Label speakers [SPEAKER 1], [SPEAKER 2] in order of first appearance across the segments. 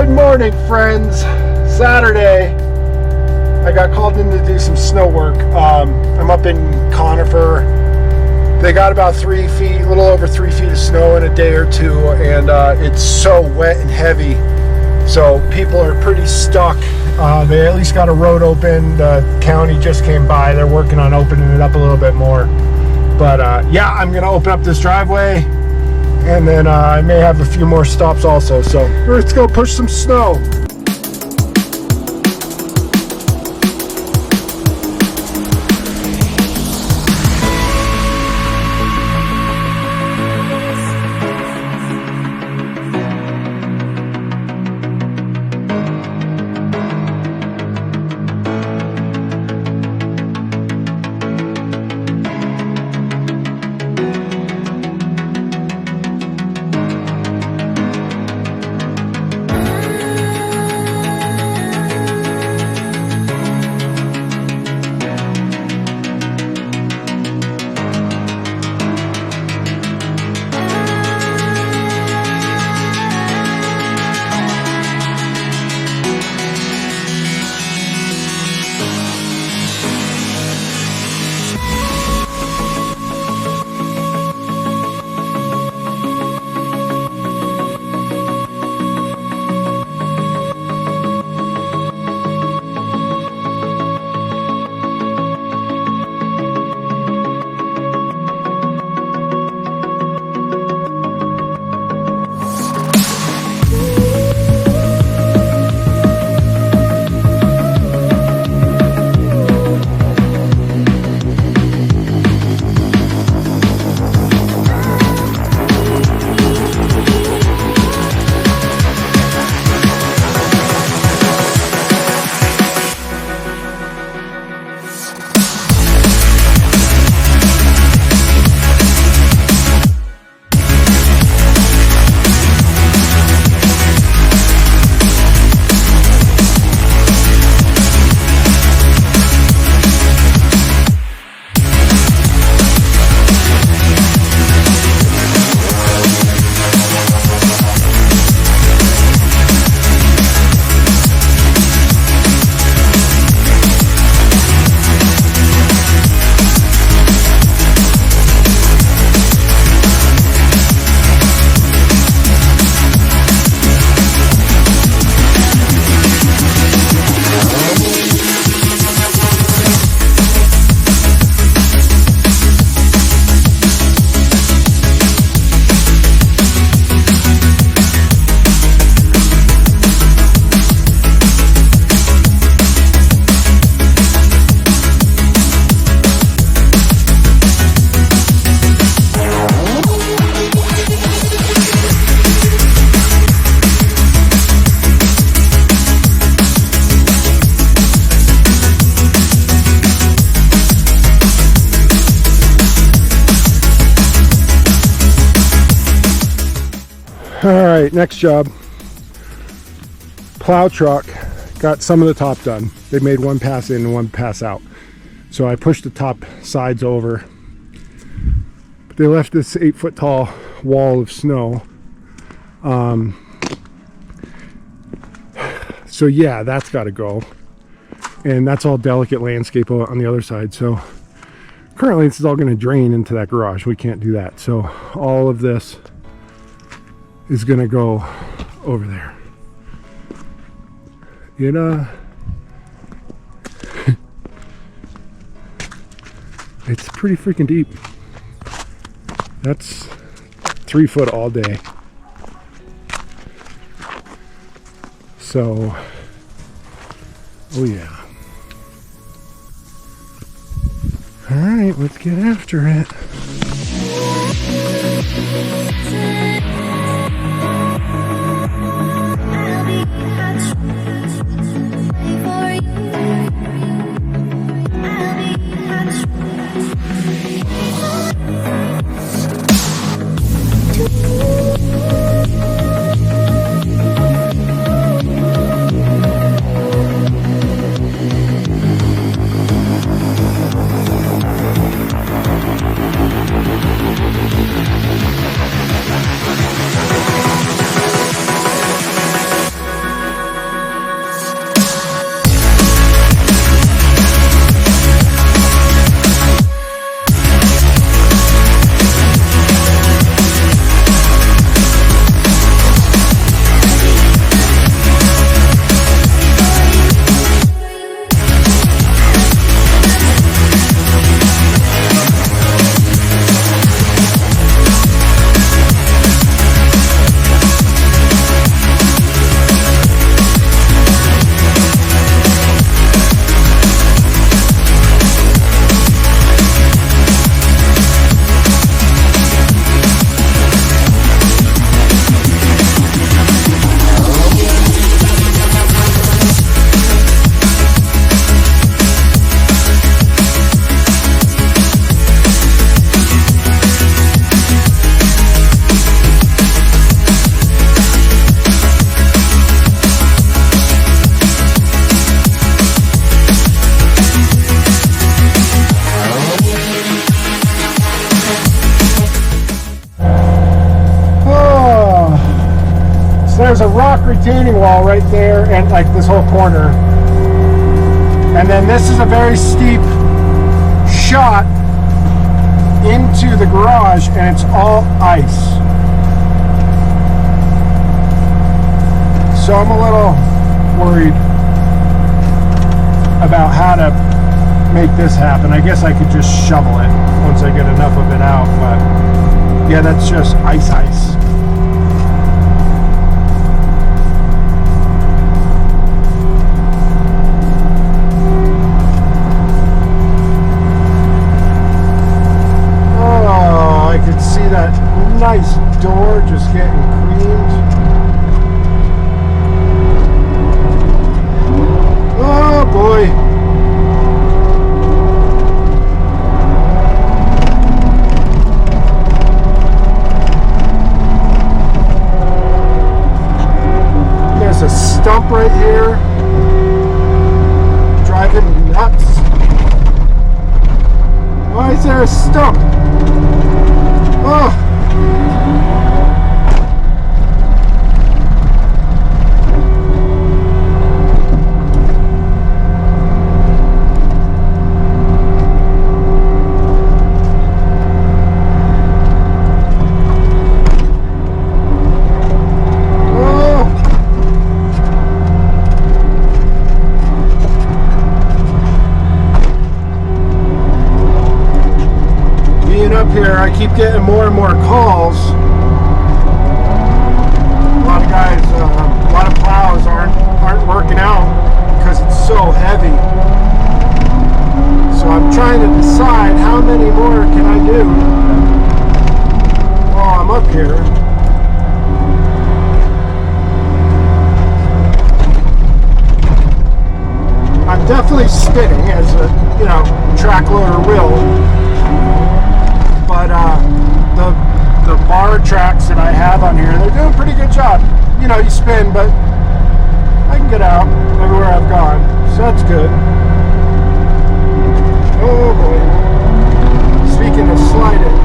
[SPEAKER 1] Good morning, friends. Saturday, I got called in to do some snow work. I'm up in Conifer. They got about 3 feet, a little over 3 feet of snow in a day or two, and it's so wet and heavy. So people are pretty stuck. They at least got a road open. The county just came by. They're working on opening it up a little bit more. But yeah, I'm gonna open up this driveway, and then I may have a few more stops also. So let's go push some snow. All right, next job. Plow truck got some of the top done. They made one pass in and one pass out. So I pushed the top sides over. But they left this 8-foot tall wall of snow. So yeah, that's got to go. And that's all delicate landscape on the other side. So currently this is all going to drain into that garage. We can't do that. So all of this is gonna go over there. It's pretty freaking deep. That's 3 foot all day. So, oh yeah. All right, let's get after it. there's a rock retaining wall right there, and like this whole corner. And then this is a very steep shot into the garage, and it's all ice. So I'm a little worried about how to make this happen. I guess I could just shovel it once I get enough of it out, but yeah, that's just ice. Oh, I could see that nice door just getting creamed. Oh boy. There's a stump right here. Driving me nuts. Why is there a stump? Oh. Here, I keep getting more and more calls. A lot of guys, a lot of plows aren't working out because it's so heavy. So I'm trying to decide how many more can I do while I'm up here. I'm definitely spinning as a track loader will. But the bar tracks that I have on here, they're doing a pretty good job. You spin, but I can get out everywhere I've gone, so that's good. Oh boy. Speaking of sliding.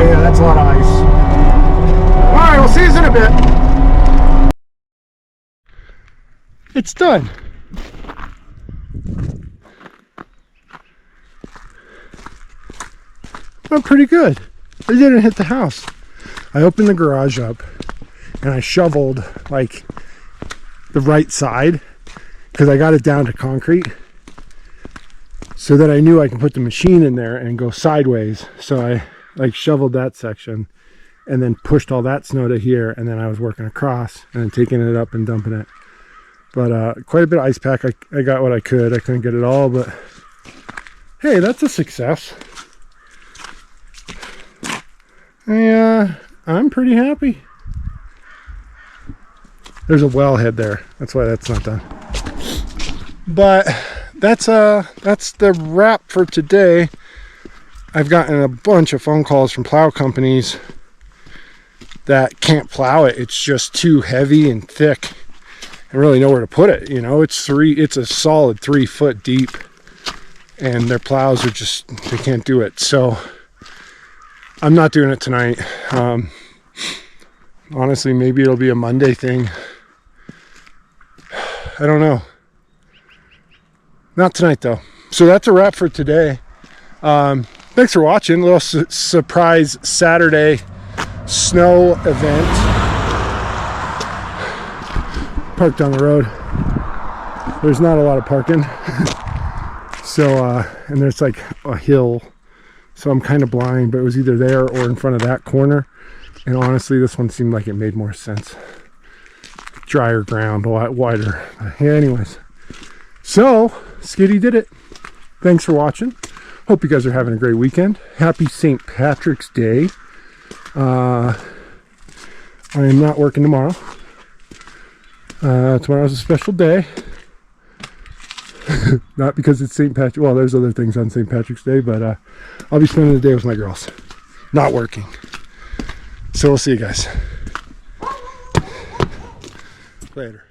[SPEAKER 1] That's a lot of ice. Alright, we'll see you in a bit. It's done. Went pretty good. I didn't hit the house. I opened the garage up and I shoveled like the right side because I got it down to concrete so that I knew I can put the machine in there and go sideways. So I shoveled that section and then pushed all that snow to here, and then I was working across and then taking it up and dumping it. But quite a bit of ice pack. I got what I could. I couldn't get it all, but hey, that's a success. I'm pretty happy. There's a wellhead there. That's why that's not done. But that's the wrap for today. I've gotten a bunch of phone calls from plow companies that can't plow it. It's just too heavy and thick and really nowhere to put it. It's a solid 3 foot deep and their plows are just, they can't do it. So I'm not doing it tonight. Honestly, maybe it'll be a Monday thing. I don't know. Not tonight though. So that's a wrap for today. Thanks for watching. A little surprise Saturday snow event. Parked on the road. There's not a lot of parking. So, and there's like a hill So I'm kind of blind, but it was either there or in front of that corner. And honestly, this one seemed like it made more sense. Drier ground, a lot wider. Yeah, anyways. So, Skitty did it. Thanks for watching. Hope you guys are having a great weekend. Happy St. Patrick's Day. I am not working tomorrow. Tomorrow's a special day. Not because it's St. Patrick. Well, there's other things on St. Patrick's Day, but I'll be spending the day with my girls. Not working. So we'll see you guys later.